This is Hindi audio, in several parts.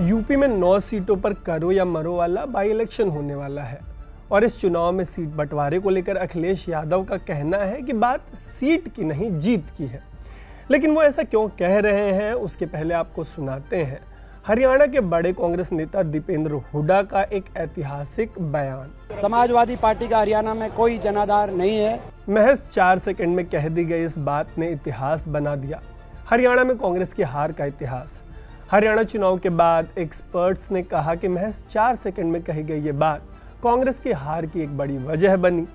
यूपी में 9 सीटों पर करो या मरो वाला बाई इलेक्शन होने वाला है और इस चुनाव में सीट बंटवारे को लेकर अखिलेश यादव का कहना है कि बात सीट की नहीं जीत की है। लेकिन वो ऐसा क्यों कह रहे हैं उसके पहले आपको सुनाते हैं हरियाणा के बड़े कांग्रेस नेता दीपेंद्र हुड्डा का एक ऐतिहासिक बयान। समाजवादी पार्टी का हरियाणा में कोई जनाधार नहीं है। महज 4 सेकंड में कह दी गई इस बात ने इतिहास बना दिया, हरियाणा में कांग्रेस की हार का इतिहास। हरियाणा चुनाव के बाद एक्सपर्ट्स ने कहा कि महज 4 सेकंड में कही गई ये बात कांग्रेस की हार की एक बड़ी वजह बनी।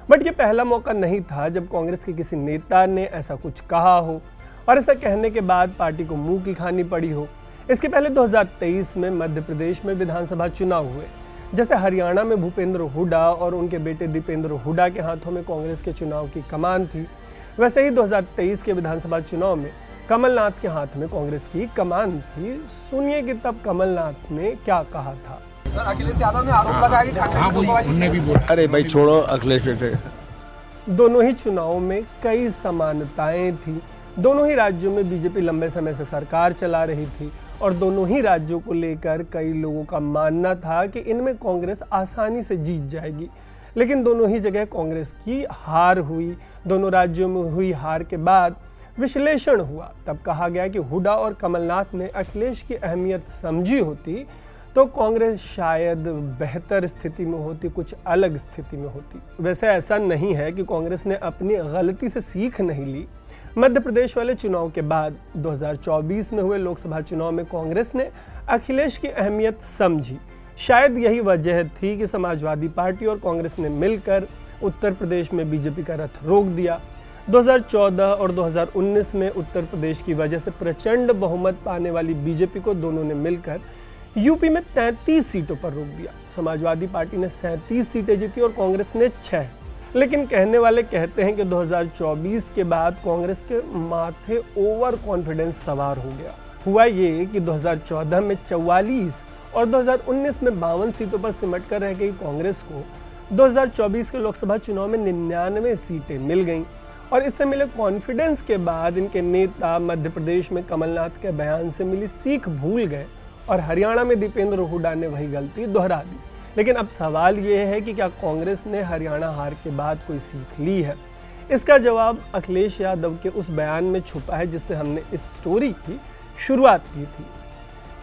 बट ये पहला मौका नहीं था जब कांग्रेस के किसी नेता ने ऐसा कुछ कहा हो और ऐसा कहने के बाद पार्टी को मुंह की खानी पड़ी हो। इसके पहले 2023 में मध्य प्रदेश में विधानसभा चुनाव हुए। जैसे हरियाणा में भूपेंद्र हुड्डा और उनके बेटे दीपेंद्र हुड्डा के हाथों में कांग्रेस के चुनाव की कमान थी, वैसे ही 2023 के विधानसभा चुनाव में कमलनाथ के हाथ में कांग्रेस की कमान थी। सुनिए कि तब कमलनाथ ने क्या कहा था। सर, अखिलेश यादव ने आरोप लगाया कि अरे भाई छोड़ो अखिलेश। दोनों ही चुनावों में कई समानताएं थी। दोनों ही राज्यों में बीजेपी लंबे समय से सरकार चला रही थी और दोनों ही राज्यों को लेकर कई लोगों का मानना था कि इनमें कांग्रेस आसानी से जीत जाएगी। लेकिन दोनों ही जगह कांग्रेस की हार हुई। दोनों राज्यों में हुई हार के बाद विश्लेषण हुआ। तब कहा गया कि हुड्डा और कमलनाथ ने अखिलेश की अहमियत समझी होती तो कांग्रेस शायद बेहतर स्थिति में होती, कुछ अलग स्थिति में होती। वैसे ऐसा नहीं है कि कांग्रेस ने अपनी गलती से सीख नहीं ली। मध्य प्रदेश वाले चुनाव के बाद 2024 में हुए लोकसभा चुनाव में कांग्रेस ने अखिलेश की अहमियत समझी। शायद यही वजह थी कि समाजवादी पार्टी और कांग्रेस ने मिलकर उत्तर प्रदेश में बीजेपी का रथ रोक दिया। 2014 और 2019 में उत्तर प्रदेश की वजह से प्रचंड बहुमत पाने वाली बीजेपी को दोनों ने मिलकर यूपी में 33 सीटों पर रोक दिया। समाजवादी पार्टी ने 37 सीटें जीती और कांग्रेस ने 6। लेकिन कहने वाले कहते हैं कि 2024 के बाद कांग्रेस के माथे ओवर कॉन्फिडेंस सवार हो गया। हुआ ये कि 2014 में 44 और 2019 में 52 सीटों पर सिमट कर रह गई कांग्रेस को 2024 के लोकसभा चुनाव में 99 सीटें मिल गईं और इससे मिले कॉन्फिडेंस के बाद इनके नेता मध्य प्रदेश में कमलनाथ के बयान से मिली सीख भूल गए और हरियाणा में दीपेंद्र हुड्डा ने वही गलती दोहरा दी। लेकिन अब सवाल ये है कि क्या कांग्रेस ने हरियाणा हार के बाद कोई सीख ली है? इसका जवाब अखिलेश यादव के उस बयान में छुपा है जिससे हमने इस स्टोरी की शुरुआत की थी।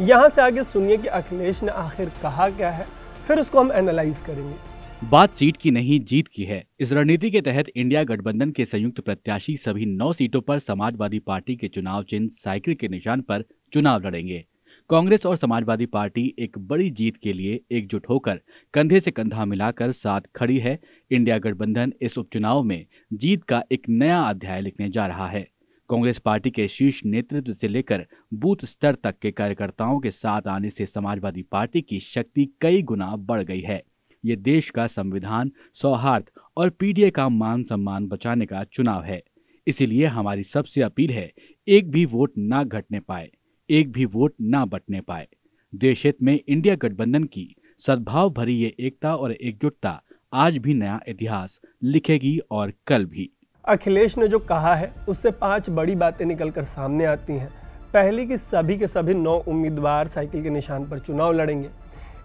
यहाँ से आगे सुनिए कि अखिलेश ने आखिर कहा क्या है, फिर उसको हम एनालाइज करेंगे। बात सीट की नहीं जीत की है। इस रणनीति के तहत इंडिया गठबंधन के संयुक्त प्रत्याशी सभी 9 सीटों पर समाजवादी पार्टी के चुनाव चिन्ह साइकिल के निशान पर चुनाव लड़ेंगे। कांग्रेस और समाजवादी पार्टी एक बड़ी जीत के लिए एकजुट होकर कंधे से कंधा मिलाकर साथ खड़ी है। इंडिया गठबंधन इस उपचुनाव में जीत का एक नया अध्याय लिखने जा रहा है। कांग्रेस पार्टी के शीर्ष नेतृत्व से लेकर बूथ स्तर तक के कार्यकर्ताओं के साथ आने से समाजवादी पार्टी की शक्ति कई गुना बढ़ गई है। ये देश का संविधान, सौहार्द और पीडीए का मान सम्मान बचाने का चुनाव है। इसीलिए हमारी सबसे अपील है, एक भी वोट ना घटने पाए, एक भी वोट ना बंटने पाए। देश हित में इंडिया गठबंधन की सद्भाव भरी ये एकता और एकजुटता आज भी नया इतिहास लिखेगी और कल भी। अखिलेश ने जो कहा है उससे 5 बड़ी बातें निकलकर सामने आती हैं। पहली कि सभी के सभी 9 उम्मीदवार साइकिल के निशान पर चुनाव लड़ेंगे।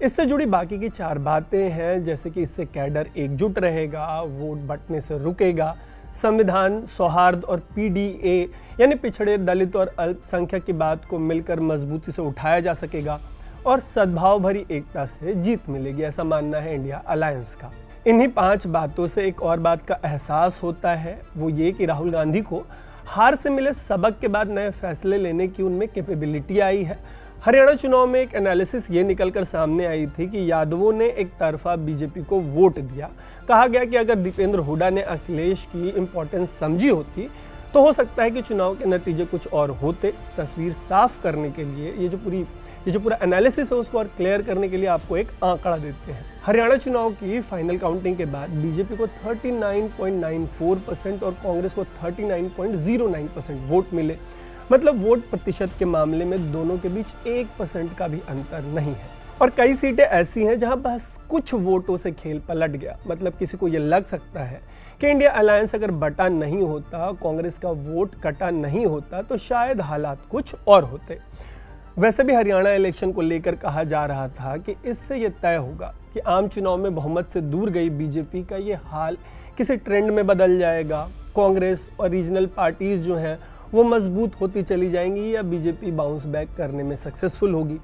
इससे जुड़ी बाकी की 4 बातें हैं, जैसे कि इससे कैडर एकजुट रहेगा, वोट बंटने से रुकेगा, संविधान, सौहार्द और पीडीए यानी पिछड़े, दलित और अल्पसंख्यक की बात को मिलकर मजबूती से उठाया जा सकेगा और सद्भाव भरी एकता से जीत मिलेगी, ऐसा मानना है इंडिया अलायंस का। इन्हीं 5 बातों से एक और बात का एहसास होता है, वो ये कि राहुल गांधी को हार से मिले सबक के बाद नए फैसले लेने की उनमें कैपेबिलिटी आई है। हरियाणा चुनाव में एक एनालिसिस ये निकलकर सामने आई थी कि यादवों ने एक तरफा बीजेपी को वोट दिया। कहा गया कि अगर दीपेंद्र हुड्डा ने अखिलेश की इंपॉर्टेंस समझी होती तो हो सकता है कि चुनाव के नतीजे कुछ और होते। तस्वीर साफ करने के लिए ये जो पूरा एनालिसिस है उसको और क्लियर करने के लिए आपको एक आंकड़ा देते हैं। हरियाणा चुनाव की फाइनल काउंटिंग के बाद बीजेपी को 39.94% और कांग्रेस को 39.09% वोट मिले। मतलब वोट प्रतिशत के मामले में दोनों के बीच 1% का भी अंतर नहीं है। और कई सीटें ऐसी हैं जहां बस कुछ वोटों से खेल पलट गया। मतलब किसी को यह लग सकता है कि इंडिया अलायंस अगर बटा नहीं होता, कांग्रेस का वोट कटा नहीं होता, तो शायद हालात कुछ और होते। वैसे भी हरियाणा इलेक्शन को लेकर कहा जा रहा था कि इससे ये तय होगा कि आम चुनाव में बहुमत से दूर गई बीजेपी का ये हाल किसी ट्रेंड में बदल जाएगा, कांग्रेस और रीजनल पार्टीज जो हैं वो मजबूत होती चली जाएंगी या बीजेपी बाउंस बैक करने में सक्सेसफुल होगी।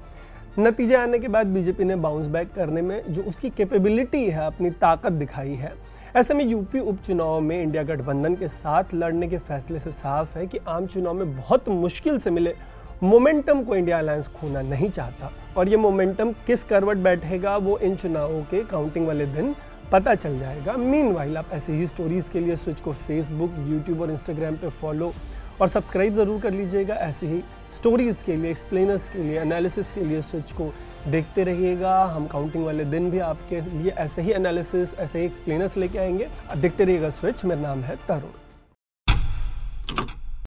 नतीजे आने के बाद बीजेपी ने बाउंस बैक करने में जो उसकी कैपेबिलिटी है, अपनी ताकत दिखाई है। ऐसे में यूपी उपचुनाव में इंडिया गठबंधन के साथ लड़ने के फैसले से साफ है कि आम चुनाव में बहुत मुश्किल से मिले मोमेंटम को इंडिया अलायंस खोना नहीं चाहता, और ये मोमेंटम किस करवट बैठेगा वो इन चुनावों के काउंटिंग वाले दिन पता चल जाएगा। मीनवाइल आप ऐसे ही स्टोरीज के लिए स्विच को फेसबुक, यूट्यूब और इंस्टाग्राम पे फॉलो और सब्सक्राइब ज़रूर कर लीजिएगा। ऐसे ही स्टोरीज़ के लिए, एक्सप्लेनर्स के लिए, एनालिसिस के लिए स्विच को देखते रहिएगा। हम काउंटिंग वाले दिन भी आपके लिए ऐसे ही एनालिसिस, ऐसे ही एक्सप्लेनर्स लेके आएंगे। देखते रहिएगा स्विच। मेरा नाम है तरुण।